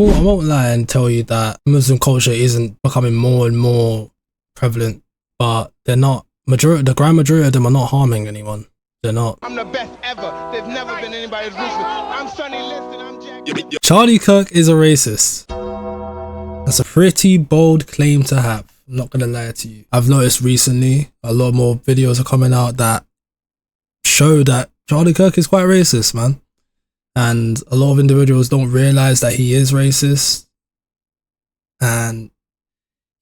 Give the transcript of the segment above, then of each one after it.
Well, I won't lie and tell you that Muslim culture isn't becoming more and more prevalent, but they're not. The grand majority of them are not harming anyone. They're not. I'm the best ever. There's never been anybody as ruthless. I'm Sonny Liston. I'm Jack. Charlie Kirk is a racist. That's a pretty bold claim to have. I'm not gonna lie to you. I've noticed recently a lot more videos are coming out that show that Charlie Kirk is quite racist, man. And a lot of individuals don't realize that he is racist. And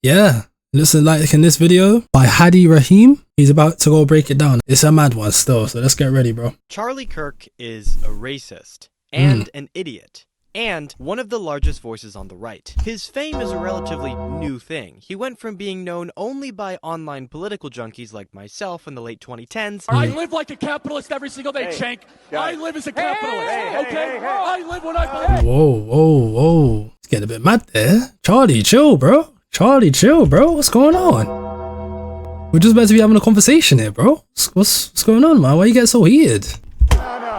yeah, listen, like in this video by Hadi Rahim, he's about to go break it down. It's a mad one still, so let's get ready, bro. Charlie Kirk is a racist and an idiot, and one of the largest voices on the right. His fame is a relatively new thing. He went from being known only by online political junkies like myself in the late 2010s. I live like a capitalist every single day, Shank. I live as a capitalist, okay? I live when I believe. Whoa. It's getting a bit mad there. Charlie, chill, bro. Charlie, chill, bro. What's going on? We're just about to be having a conversation here, bro. What's going on, man? Why you get so heated? No.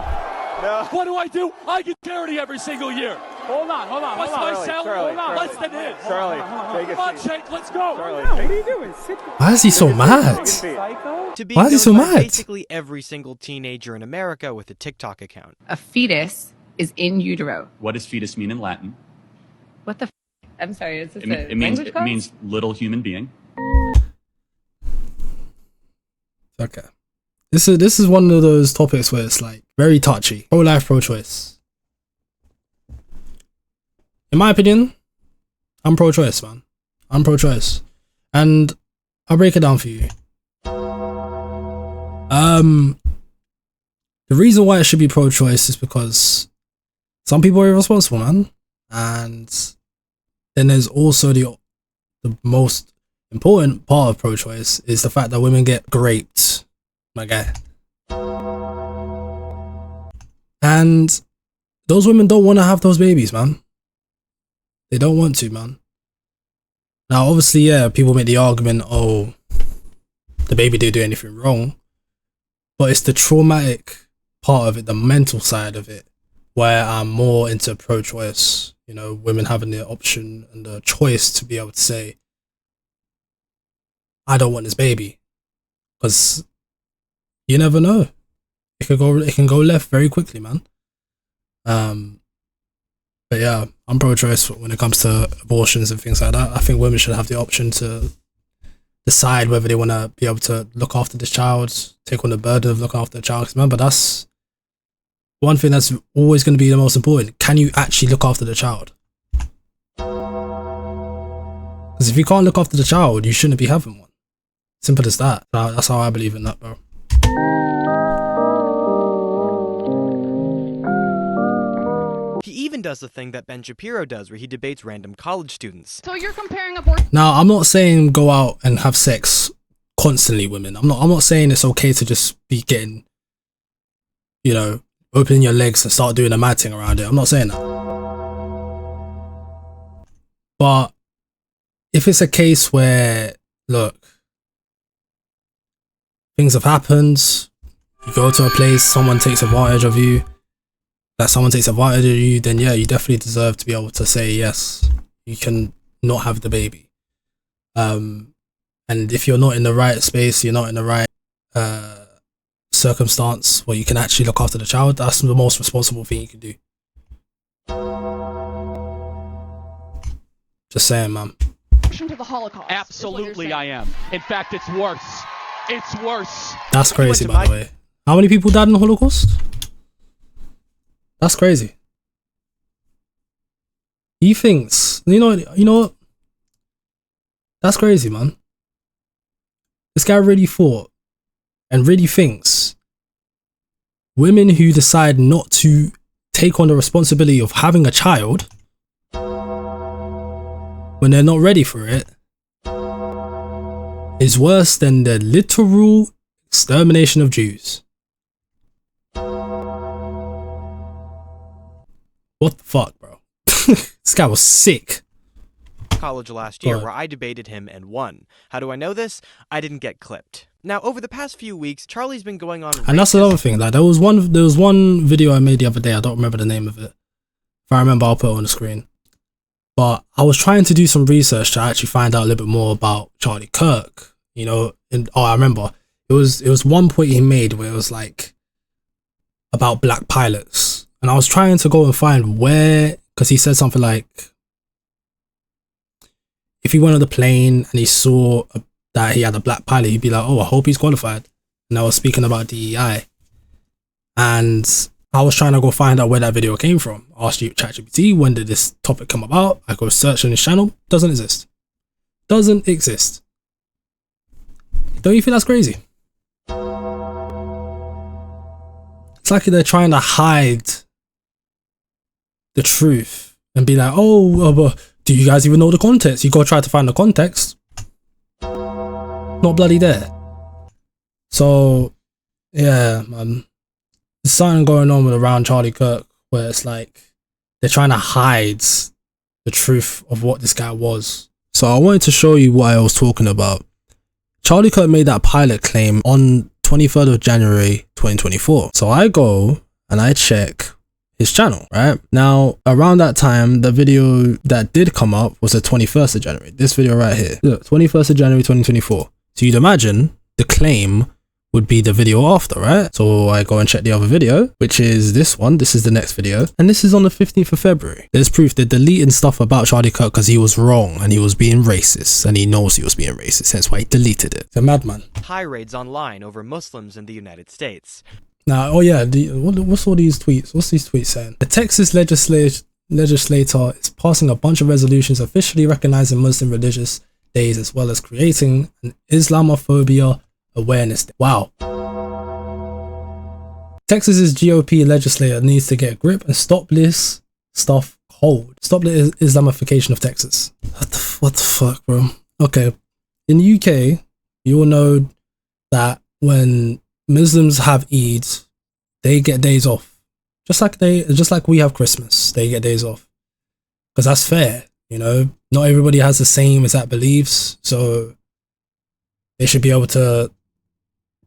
What do? I get charity every single year. Hold on. What's my salary? Less than his. Charlie, take Come on, Shank, let's go. Charlie, What are you doing? Why is he so mad? To be Why is he so known by mad? basically every single teenager in America with a TikTok account. A fetus is in utero. What does fetus mean in Latin? What the f? I'm sorry, is this It a means language class? little human being. Okay. This is one of those topics where it's like very touchy. Pro-life, pro-choice. In my opinion, I'm pro-choice, man. I'm pro-choice. And I'll break it down for you. The reason why it should be pro-choice is because some people are irresponsible, man. And then there's also the most important part of pro-choice is the fact that women get raped, my guy. And those women don't want to have those babies, man. They don't want to, man. Now, obviously, yeah, people make the argument, oh, the baby didn't do anything wrong. But it's the traumatic part of it, the mental side of it, where I'm more into pro-choice. You know, women having the option and the choice to be able to say, I don't want this baby. Because you never know. It can go left very quickly, man. But yeah, I'm pro-choice when it comes to abortions and things like that. I think women should have the option to decide whether they want to be able to look after this child, take on the burden of looking after the child. Because remember, that's one thing that's always going to be the most important. Can you actually look after the child? Because if you can't look after the child, you shouldn't be having one. Simple as that. That's how I believe in that, bro. He even does the thing that Ben Shapiro does, where he debates random college students. So you're comparing abortion? Now, I'm not saying go out and have sex constantly, women. I'm not saying it's okay to just be getting, you know, opening your legs and start doing a mad thing around it. I'm not saying that. But if it's a case where, look, things have happened, you go to a place, someone takes advantage of you, then yeah, you definitely deserve to be able to say, yes, you can not have the baby. And if you're not in the right space, you're not in the right circumstance where you can actually look after the child, that's the most responsible thing you can do. Just saying, man. To the Holocaust. Absolutely, I am. In fact, it's worse. It's worse. That's crazy, by the way. How many people died in the Holocaust? That's crazy. He thinks, you know what? That's crazy, man. This guy really thought and really thinks women who decide not to take on the responsibility of having a child when they're not ready for it is worse than the literal extermination of Jews. What the fuck, bro? This guy was sick. College last year, where I debated him and won. How do I know this? I didn't get clipped. Now, over the past few weeks, Charlie's been going on. And that's another thing. Like there was one video I made the other day. I don't remember the name of it. If I remember, I'll put it on the screen. But I was trying to do some research to actually find out a little bit more about Charlie Kirk, you know. And I remember it was one point he made where it was like about black pilots, and I was trying to go and find where, because he said something like, if he went on the plane and he saw that he had a black pilot, he'd be like, oh, I hope he's qualified. And I was speaking about DEI, and I was trying to go find out where that video came from. Asked you ChatGPT, when did this topic come about? I go search on his channel, doesn't exist. Doesn't exist. Don't you think that's crazy? It's like they're trying to hide the truth and be like, oh, but do you guys even know the context? You gotta try to find the context. Not bloody there. So, yeah, man. There's something going on with around Charlie Kirk where it's like they're trying to hide the truth of what this guy was. So I wanted to show you what I was talking about. Charlie Kirk made that pilot claim on 23rd of January 2024. So I go and I check his channel, right? Now, around that time, the video that did come up was the 21st of January. This video right here. Look, 21st of January 2024. So you'd imagine the claim would be the video after, right? So I go and check the other video, which is this one. This is the next video. And this is on the 15th of February. There's proof they're deleting stuff about Charlie Kirk because he was wrong and he was being racist, and he knows he was being racist. Hence why he deleted it. It's a madman. Tirades online over Muslims in the United States. Now, oh yeah, what's all these tweets? What's these tweets saying? The Texas legislator is passing a bunch of resolutions officially recognizing Muslim religious days as well as creating an Islamophobia awareness day. Wow. Texas's GOP legislator needs to get a grip and stop this stuff cold. Stop the Islamification of Texas. What the fuck, bro? Okay. In the UK, you all know that when Muslims have Eid, they get days off. Just like we have Christmas, they get days off. Because that's fair, you know? Not everybody has the same exact beliefs, so they should be able to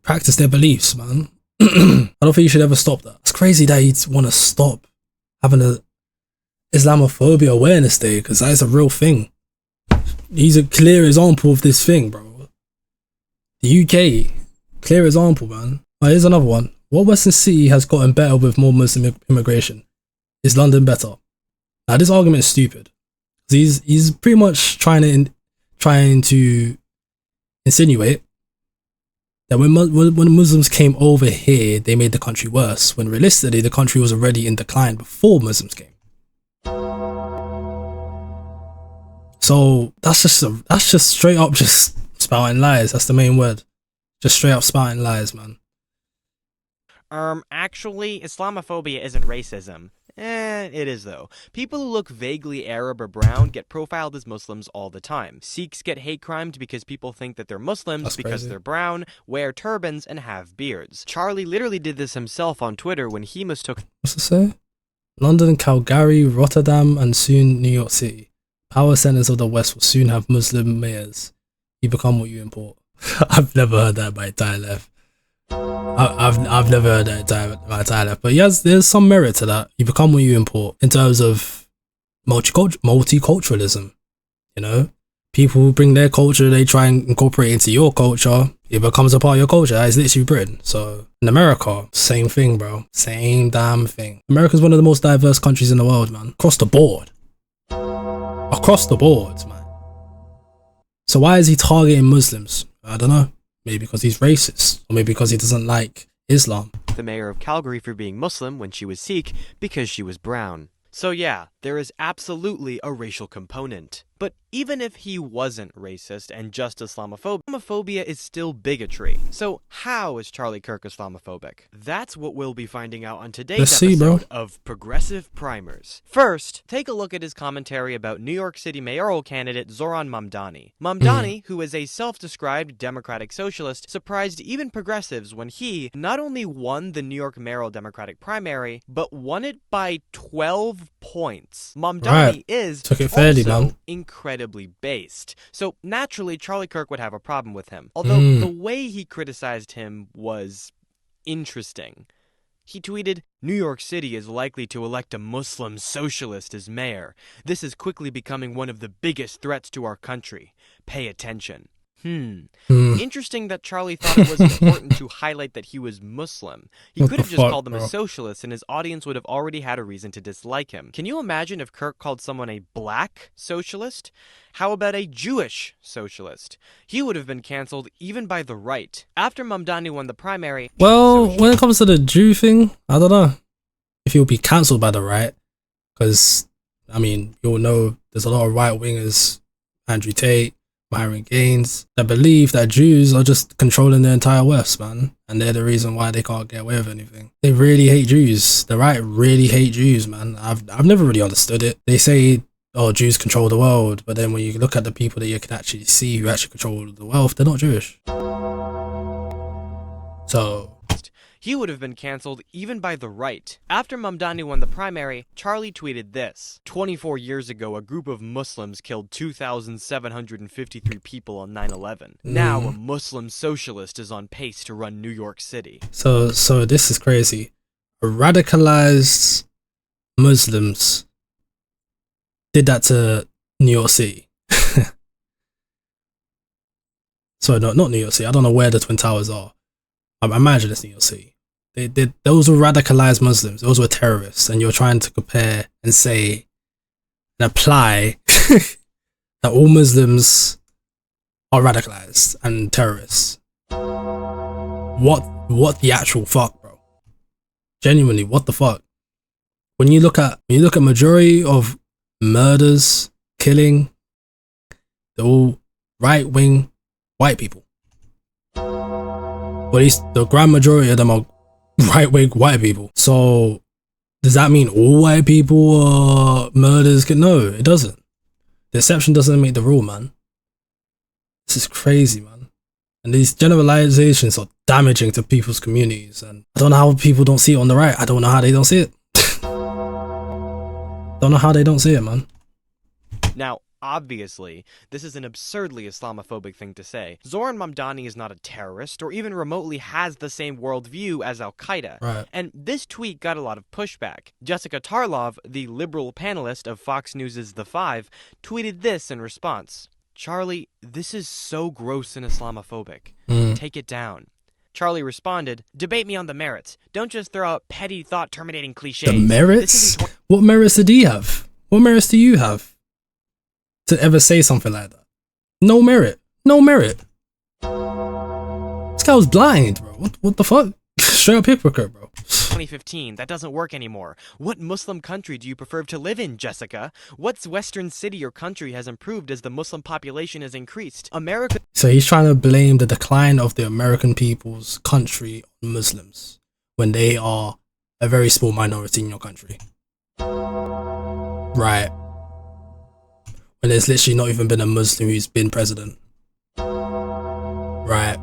practice their beliefs, man. I don't think you should ever stop that. It's crazy that you want to stop having a Islamophobia awareness day, because that is a real thing. He's a clear example of this thing, bro. The UK, clear example, man. Oh, here's another one. What Western city has gotten better with more Muslim immigration? Is London better? Now, this argument is stupid. He's pretty much trying to insinuate that when Muslims came over here, they made the country worse, when realistically the country was already in decline before Muslims came. So that's just straight up just spouting lies. That's the main word. Just straight up spouting lies, man. Actually, Islamophobia isn't racism. It is though. People who look vaguely Arab or brown get profiled as Muslims all the time. Sikhs get hate crimed because people think that they're Muslims because they're brown, wear turbans, and have beards. Charlie literally did this himself on Twitter when he mistook... What's it say? London, Calgary, Rotterdam, and soon New York City. Power centers of the West will soon have Muslim mayors. You become what you import. I've never heard that in my entire life. I've never heard that in my entire life. But yes, there's some merit to that. You become what you import in terms of multiculturalism. You know, people who bring their culture, they try and incorporate into your culture. It becomes a part of your culture. That is literally Britain. So in America, same thing, bro. Same damn thing. America's one of the most diverse countries in the world, man. Across the board. Across the board, man. So why is he targeting Muslims? I don't know. Maybe because he's racist, or maybe because he doesn't like Islam. The mayor of Calgary for being Muslim when she was Sikh because she was brown. So yeah, there is absolutely a racial component. But even if he wasn't racist and just Islamophobic, Islamophobia is still bigotry. So how is Charlie Kirk Islamophobic? That's what we'll be finding out on today's episode of Progressive Primers. First, take a look at his commentary about New York City mayoral candidate Zohran Mamdani. Mamdani, who is a self-described democratic socialist, surprised even progressives when he not only won the New York mayoral Democratic primary, but won it by 12 points. Mamdani is took it fairly, also man. Incredibly based. So naturally, Charlie Kirk would have a problem with him. Although the way he criticized him was interesting. He tweeted, "New York City is likely to elect a Muslim socialist as mayor. This is quickly becoming one of the biggest threats to our country. Pay attention." Interesting that Charlie thought it was important to highlight that he was Muslim. He could have just called him a socialist and his audience would have already had a reason to dislike him. Can you imagine if Kirk called someone a black socialist? How about a Jewish socialist? He would have been cancelled even by the right. After Mamdani won the primary... Well, when it comes to the Jew thing, I don't know if he'll be cancelled by the right. Because, I mean, you'll know there's a lot of right-wingers, Andrew Tate, Myron Gaines, that believe that Jews are just controlling the entire West, man. And they're the reason why they can't get away with anything. They really hate Jews. The right really hate Jews, man. I've never really understood it. They say, oh, Jews control the world. But then when you look at the people that you can actually see who actually control the wealth, they're not Jewish. So... he would have been cancelled even by the right. After Mamdani won the primary, Charlie tweeted this. 24 years ago, a group of Muslims killed 2,753 people on 9/11. Now a Muslim socialist is on pace to run New York City. So this is crazy. Radicalized Muslims did that to New York City. Sorry, not New York City. I don't know where the Twin Towers are. I imagine it's New York City. Those were radicalized Muslims. Those were terrorists. And you're trying to compare and say and apply that all Muslims are radicalized and terrorists. What the actual fuck, bro? Genuinely, what the fuck? When you look at majority of murders, killing, they're all right-wing white people. Or at least the grand majority of them are right-wing white people. So does that mean all white people are murderers? No, it doesn't. The exception doesn't make the rule, man. This is crazy, man. And these generalizations are damaging to people's communities. And I don't know how people don't see it on the right. I don't know how they don't see it. Don't know how they don't see it, man. Now, obviously, this is an absurdly Islamophobic thing to say. Zoran Mamdani is not a terrorist or even remotely has the same worldview as Al-Qaeda. Right. And this tweet got a lot of pushback. Jessica Tarlov, the liberal panelist of Fox News' The Five, tweeted this in response. "Charlie, this is so gross and Islamophobic. Take it down." Charlie responded, "Debate me on the merits. Don't just throw out petty thought-terminating cliches." The merits? What merits did he have? What merits do you have to ever say something like that? No merit. No merit. This guy was blind, bro. What the fuck? Straight up hypocrite, bro. 2015, that doesn't work anymore. What Muslim country do you prefer to live in, Jessica? What Western city or country has improved as the Muslim population has increased? America... So he's trying to blame the decline of the American people's country on Muslims when they are a very small minority in your country. Right. When there's literally not even been a Muslim who's been president. Right.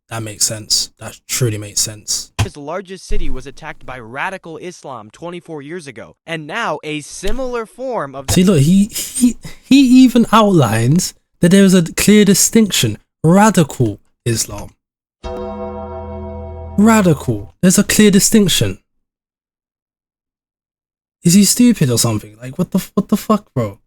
That makes sense. That truly makes sense. His largest city was attacked by radical Islam 24 years ago, and now a similar form of... See, look, he even outlines that there is a clear distinction. Radical Islam. Radical. There's a clear distinction. Is he stupid or something? Like, what the fuck, bro?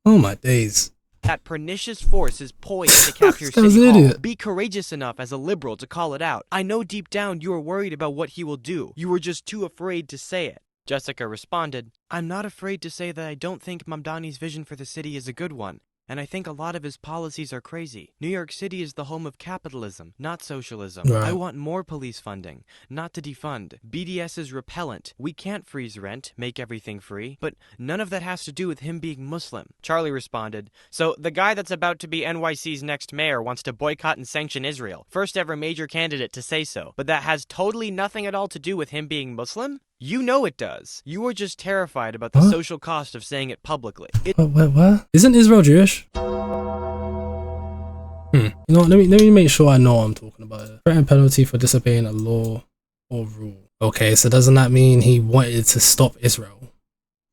Oh my days. That pernicious force is poised to capture City Hall. Be courageous enough as a liberal to call it out. I know deep down you are worried about what he will do. You were just too afraid to say it. Jessica responded, "I'm not afraid to say that I don't think Mamdani's vision for the city is a good one. And I think a lot of his policies are crazy. New York City is the home of capitalism, not socialism. Right. I want more police funding, not to defund. BDS is repellent. We can't freeze rent, make everything free. But none of that has to do with him being Muslim." Charlie responded, "So the guy that's about to be NYC's next mayor wants to boycott and sanction Israel. First ever major candidate to say so. But that has totally nothing at all to do with him being Muslim? You know it does. You were just terrified about the social cost of saying it publicly." What? Isn't Israel Jewish? You know what, let me make sure I know what I'm talking about. Threat and penalty for disobeying a law or rule. Okay, so doesn't that mean he wanted to stop Israel?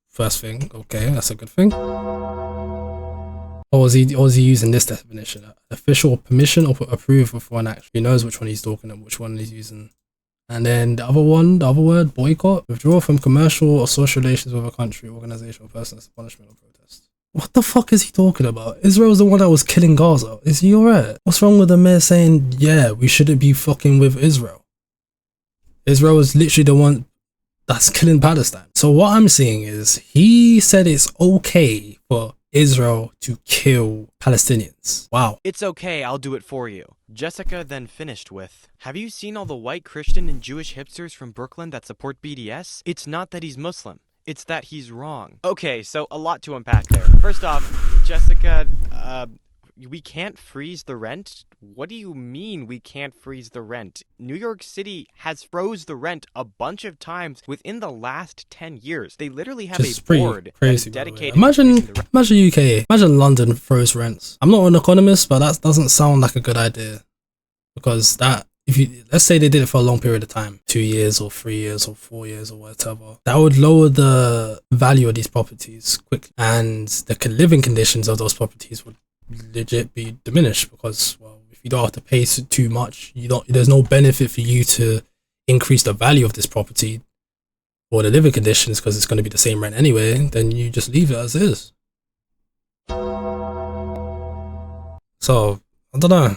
First thing, okay, that's a good thing. Or was he using this definition? Official permission or approval for an action? He knows which one he's talking and which one he's using And then the other word, boycott, withdraw from commercial or social relations with a country, organization, or person as a punishment or protest. What the fuck is he talking about? Israel's the one that was killing Gaza. Is he alright? What's wrong with the mayor saying, yeah, we shouldn't be fucking with Israel? Israel is literally the one that's killing Palestine. So what I'm seeing is he said it's okay for Israel to kill Palestinians. Wow. It's okay, I'll do it for you. Jessica then finished with, have you seen all the white Christian and Jewish hipsters from Brooklyn that support BDS? It's not that he's Muslim. It's that he's wrong. Okay, so a lot to unpack there. First off, Jessica, we can't freeze the rent? What do you mean we can't freeze the rent? New York City has froze the rent a bunch of times within the last 10 years. They literally have a board crazy, dedicated imagine UK, imagine London froze rents. I'm not an economist, but that doesn't sound like a good idea. Because that, if you, let's say they did it for a long period of time, 2 years or 3 years or 4 years or whatever, that would lower the value of these properties quickly. And the living conditions of those properties would legit be diminished because, well, if you don't have to pay too much, there's no benefit for you to increase the value of this property or the living conditions because it's going to be the same rent anyway, then you just leave it as is. So I don't know,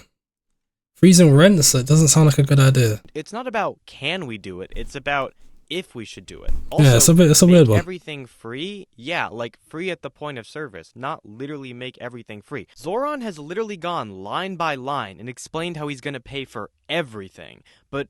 freezing rents, it doesn't sound like a good idea. It's not about can we do it, it's about if we should do it. Also, yeah, it's a weird one. Everything free? Yeah, like free at the point of service, not literally make everything free. Zoran has literally gone line by line and explained how he's going to pay for everything, but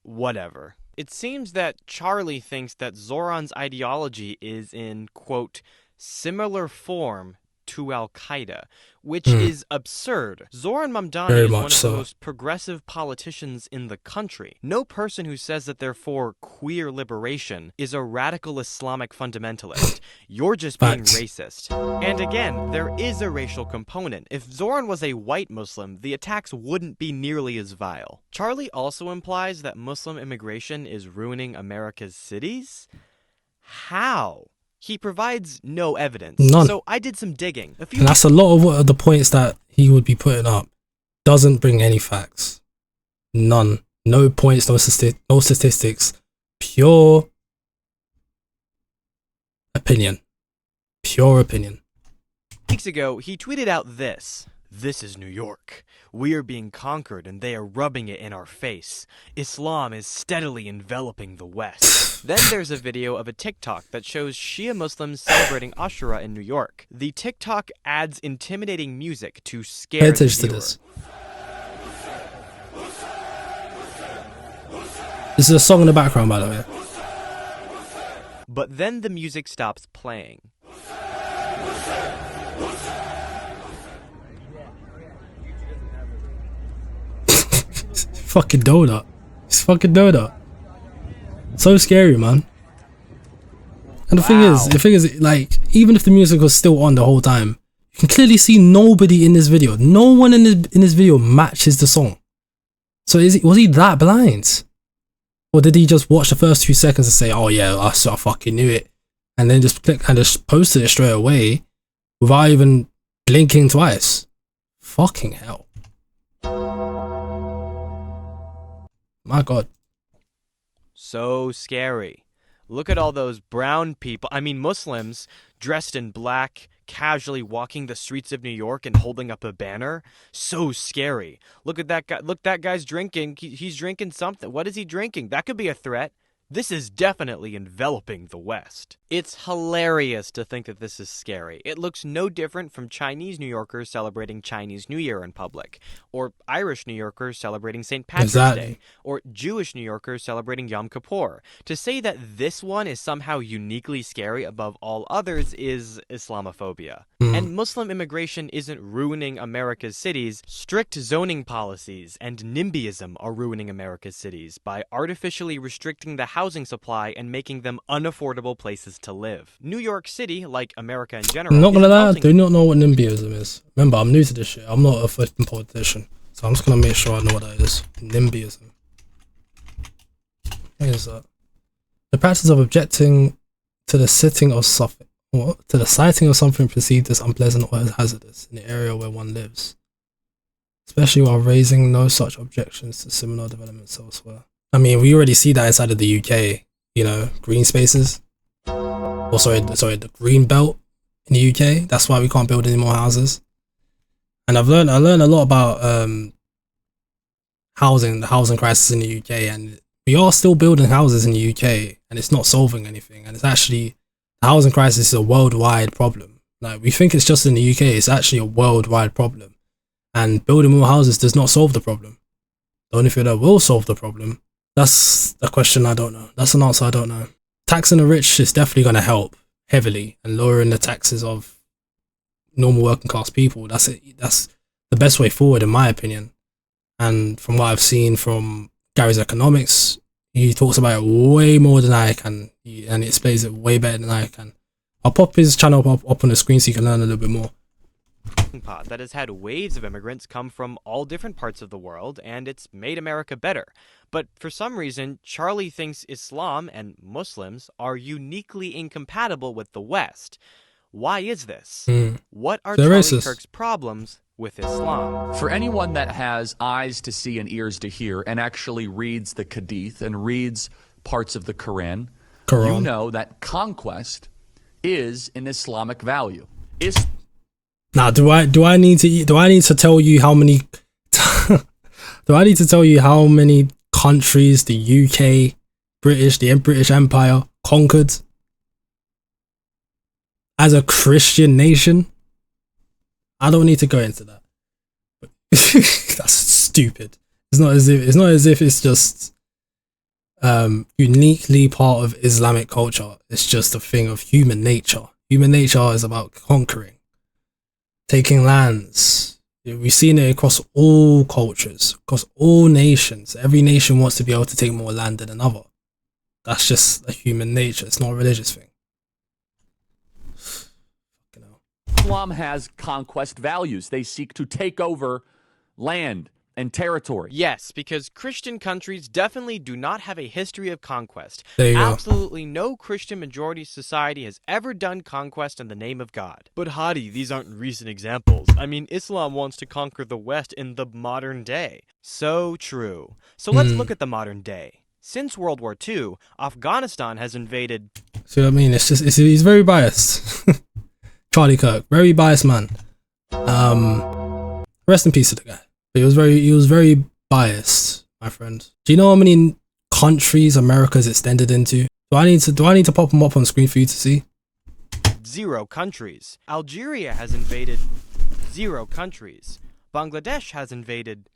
whatever. It seems that Charlie thinks that Zoran's ideology is in, quote, similar form to Al-Qaeda, which is absurd. Zoran Mamdani is one of the most progressive politicians in the country. No person who says that they're for queer liberation is a radical Islamic fundamentalist. You're just being racist. And again, there is a racial component. If Zoran was a white Muslim, the attacks wouldn't be nearly as vile. Charlie also implies that Muslim immigration is ruining America's cities? How? He provides no evidence. None. So I did some digging. And that's a lot of what the points that he would be putting up. Doesn't bring any facts. None. No points, no statistics. Pure opinion. Pure opinion. Weeks ago, he tweeted out this. This is New York. We are being conquered and they are rubbing it in our face. Islam is steadily enveloping the West. Then there's a video of a TikTok that shows Shia Muslims celebrating Ashura in New York. The TikTok adds intimidating music to scare the viewer. This is a song in the background, by the way. But then the music stops playing. Fucking donut. It's fucking donut. So scary, man. And the thing is, like, even if the music was still on the whole time, you can clearly see nobody in this video. No one in this video matches the song. So was he that blind? Or did he just watch the first 2 seconds and say, oh yeah, I fucking knew it, and then just click and just posted it straight away without even blinking twice? Fucking hell. My God. So scary. Look at all those brown people, Muslims, dressed in black, casually walking the streets of New York and holding up a banner. So scary. Look at that guy. Look, that guy's drinking. He's drinking something. What is he drinking? That could be a threat. This is definitely enveloping the West. It's hilarious to think that this is scary. It looks no different from Chinese New Yorkers celebrating Chinese New Year in public, or Irish New Yorkers celebrating St. Patrick's Day, or Jewish New Yorkers celebrating Yom Kippur. To say that this one is somehow uniquely scary above all others is Islamophobia. And Muslim immigration isn't ruining America's cities. Strict zoning policies and NIMBYism are ruining America's cities by artificially restricting the housing supply and making them unaffordable places to live. New York City, like America in general, I'm not gonna lie, I do not know what NIMBYism is. Remember, I'm new to this shit. I'm not a fucking politician, so I'm just gonna make sure I know what that is. NIMBYism. What is that? The practice of objecting to the sighting of something, perceived as unpleasant or as hazardous in the area where one lives, especially while raising no such objections to similar developments elsewhere. I mean, we already see that inside of the UK, you know, green spaces. Or sorry, the green belt in the UK. That's why we can't build any more houses. And I learned a lot about the housing crisis in the UK, and we are still building houses in the UK, and it's not solving anything. And it's actually, the housing crisis is a worldwide problem. Like, we think it's just in the UK, it's actually a worldwide problem. And building more houses does not solve the problem. The only thing that will solve the problem, that's a question I don't know. That's an answer I don't know. Taxing the rich is definitely going to help heavily, and lowering the taxes of normal working class people. That's it. That's the best way forward, in my opinion. And from what I've seen from Gary's economics, he talks about it way more than I can, and he explains it way better than I can. I'll pop his channel up on the screen so you can learn a little bit more. Pot that has had waves of immigrants come from all different parts of the world, and it's made America better. But for some reason, Charlie thinks Islam and Muslims are uniquely incompatible with the West. Why is this? What are They're Charlie racist. Kirk's problems with Islam? For anyone that has eyes to see and ears to hear and actually reads the Hadith and reads parts of the Quran, you know that conquest is an Islamic value. Now, do I need to tell you how many do I need to tell you how many countries the UK, the British Empire conquered as a Christian nation? I don't need to go into that. That's stupid. It's not as if it's just uniquely part of Islamic culture. It's just a thing of human nature. Human nature is about conquering, taking lands. We've seen it across all cultures, across all nations. Every nation wants to be able to take more land than another. That's just a human nature. It's not a religious thing. Islam has conquest values. They seek to take over land and territory. Yes, because Christian countries definitely do not have a history of conquest. There you go. Absolutely no Christian majority society has ever done conquest in the name of God. But Hadi, these aren't recent examples. I mean, Islam wants to conquer the West in the modern day. So true. So let's look at the modern day. Since World War II, Afghanistan has invaded... See what I mean? He's very biased. Charlie Kirk, very biased man. Rest in peace to the guy. But he was very biased, my friend. Do you know how many countries America's extended into? Do I need to pop them up on screen for you to see? 0 countries. Algeria has invaded 0 countries. Bangladesh has invaded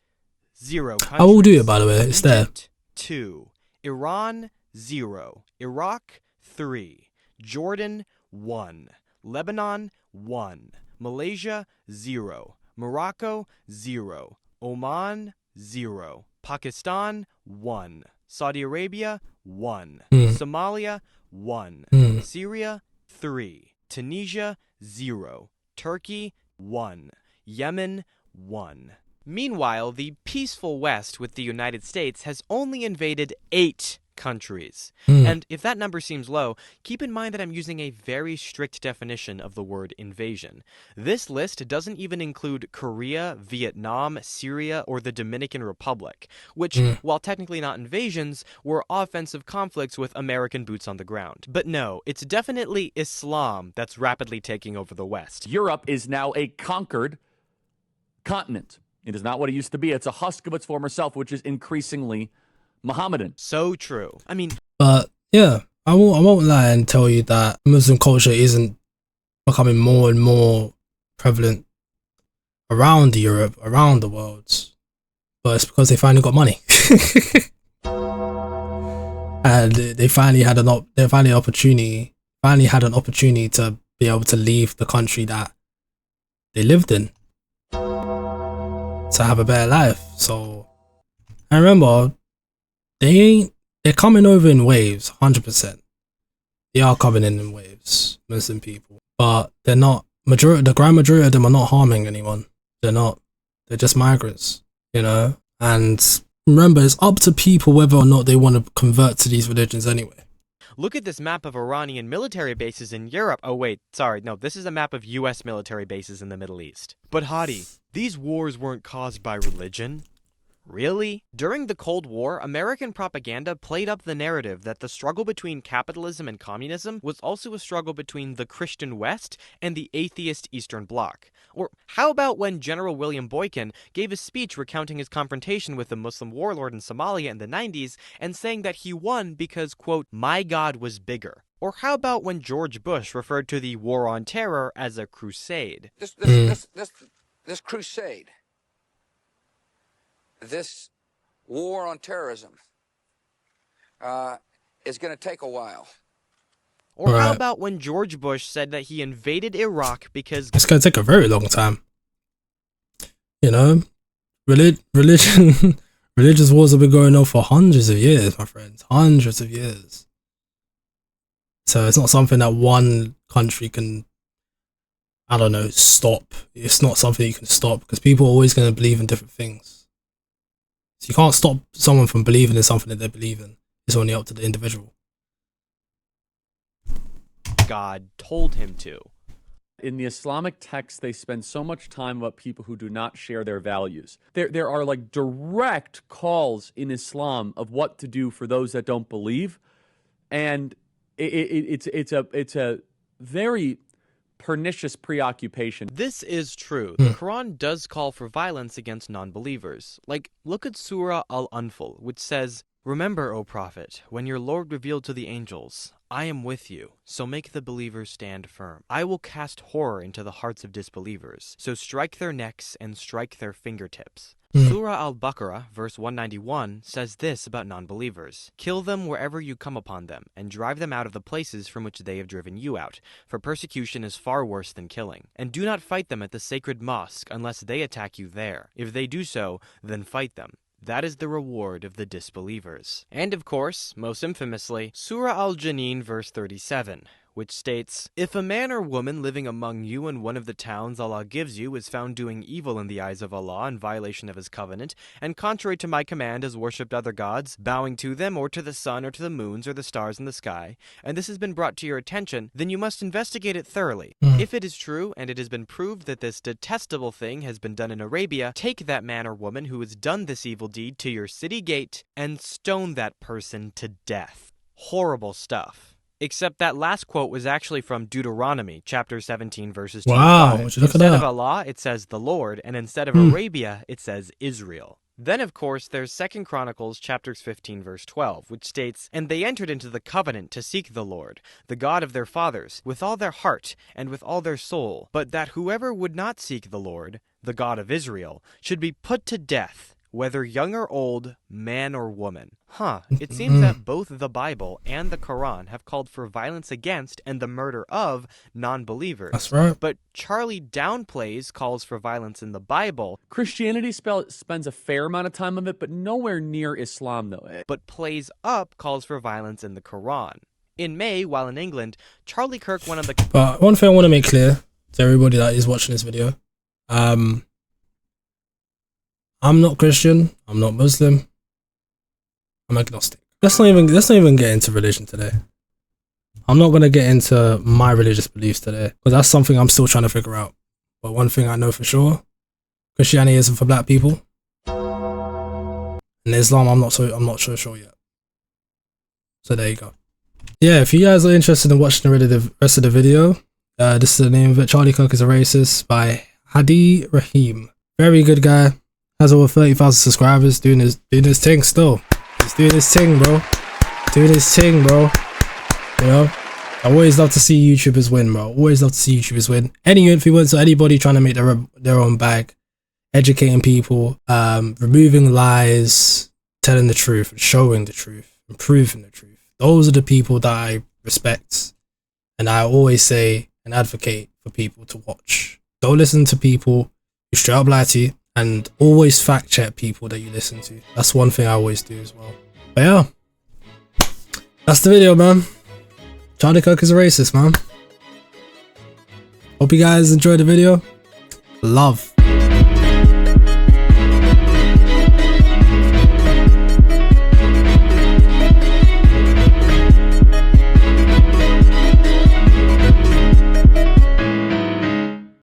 0 countries. I will do it, by the way. It's there. Egypt, 2. Iran, 0. Iraq, 3. Jordan, 1. Lebanon, 1. Malaysia, 0. Morocco, 0. Oman, 0. Pakistan, 1. Saudi Arabia, 1. Somalia, 1. Syria, 3. Tunisia, 0. Turkey, 1. Yemen, 1. Meanwhile, the peaceful West with the United States has only invaded 8 countries. And if that number seems low, keep in mind that I'm using a very strict definition of the word invasion. This list doesn't even include Korea, Vietnam, Syria, or the Dominican Republic, which, while technically not invasions, were offensive conflicts with American boots on the ground. But no, it's definitely Islam that's rapidly taking over the West. Europe is now a conquered continent. It is not what it used to be. It's a husk of its former self, which is increasingly Mohammedan. So true. I mean, but yeah, I won't lie and tell you that Muslim culture isn't becoming more and more prevalent around Europe, around the world. But it's because they finally got money. And they finally had an opportunity to be able to leave the country that they lived in to have a better life. So I remember they're coming over in waves, 100%. They are coming in waves, Muslim people, but they're not the grand majority of them are not harming anyone. They're not. They're just migrants, you know. And remember, it's up to people whether or not they want to convert to these religions anyway. look at this map of Iranian military bases in Europe. Oh wait, sorry, no, this is a map of US military bases in the Middle East. But Hadi, these wars weren't caused by religion. Really? During the Cold War, American propaganda played up the narrative that the struggle between capitalism and communism was also a struggle between the Christian West and the atheist Eastern Bloc. Or how about when General William Boykin gave a speech recounting his confrontation with the Muslim warlord in Somalia in the 90s and saying that he won because, quote, "my God was bigger"? Or how about when George Bush referred to the War on Terror as a crusade? This crusade, this war on terrorism, is going to take a while. Or how about when George Bush said that he invaded Iraq because... It's going to take a very long time. You know, religion, religious wars have been going on for hundreds of years, my friends. Hundreds of years. So it's not something that one country can, I don't know, stop. It's not something you can stop because people are always going to believe in different things. So you can't stop someone from believing in something that they believe in. It's only up to the individual. God told him to. In the Islamic texts, they spend so much time about people who do not share their values. There are like direct calls in Islam of what to do for those that don't believe, and it's a very pernicious preoccupation. This is true. The Quran does call for violence against non-believers. Like, look at Surah Al-Anfal, which says, "Remember, O Prophet, when your Lord revealed to the angels, I am with you, so make the believers stand firm. I will cast horror into the hearts of disbelievers, so strike their necks and strike their fingertips." Surah Al-Baqarah, verse 191, says this about non-believers: "Kill them wherever you come upon them, and drive them out of the places from which they have driven you out, for persecution is far worse than killing. And do not fight them at the sacred mosque unless they attack you there. If they do so, then fight them. That is the reward of the disbelievers." And of course, most infamously, Surah Al-Janeen, verse 37, which states, "If a man or woman living among you in one of the towns Allah gives you is found doing evil in the eyes of Allah in violation of his covenant, and contrary to my command has worshipped other gods, bowing to them or to the sun or to the moons or the stars in the sky, and this has been brought to your attention, then you must investigate it thoroughly. If it is true, and it has been proved that this detestable thing has been done in Arabia, take that man or woman who has done this evil deed to your city gate and stone that person to death." Horrible stuff. Except that last quote was actually from Deuteronomy, chapter 17, verses 2 and 5. Would you look at Instead that? of Allah, it says the Lord, and instead of Arabia, it says Israel. Then, of course, there's 2 Chronicles, chapters 15, verse 12, which states, "And they entered into the covenant to seek the Lord, the God of their fathers, with all their heart and with all their soul, but that whoever would not seek the Lord, the God of Israel, should be put to death, whether young or old, man or woman." It seems that both the Bible and the Quran have called for violence against and the murder of non-believers. That's right. But Charlie downplays calls for violence in the Bible. Christianity spends a fair amount of time on it, but nowhere near Islam, though. But plays up calls for violence in the Quran. In May, while in England, Charlie Kirk went on the... But one thing I want to make clear to everybody that is watching this video, I'm not Christian, I'm not Muslim, I'm agnostic. Let's not even get into religion today. I'm not gonna get into my religious beliefs today, because that's something I'm still trying to figure out. But one thing I know for sure, Christianity isn't for black people. And Islam, I'm not so sure yet. So there you go. Yeah, if you guys are interested in watching the rest of the video, this is the name of it. Charlie Kirk is a Racist by Hadi Rahim. Very good guy. Has over 30,000 subscribers. Doing his thing still. He's doing his thing, bro. Doing his thing, bro. You know, I always love to see YouTubers win, bro. Always love to see YouTubers win. Any influencer, anybody trying to make their own bag, educating people, removing lies, telling the truth, showing the truth, improving the truth. Those are the people that I respect, and I always say and advocate for people to watch. Don't listen to people who straight up lie to you, and always fact check people that you listen to. That's one thing I always do as well. But yeah, that's the video, man. Charlie Kirk is a Racist, man. Hope you guys enjoyed the video. Love.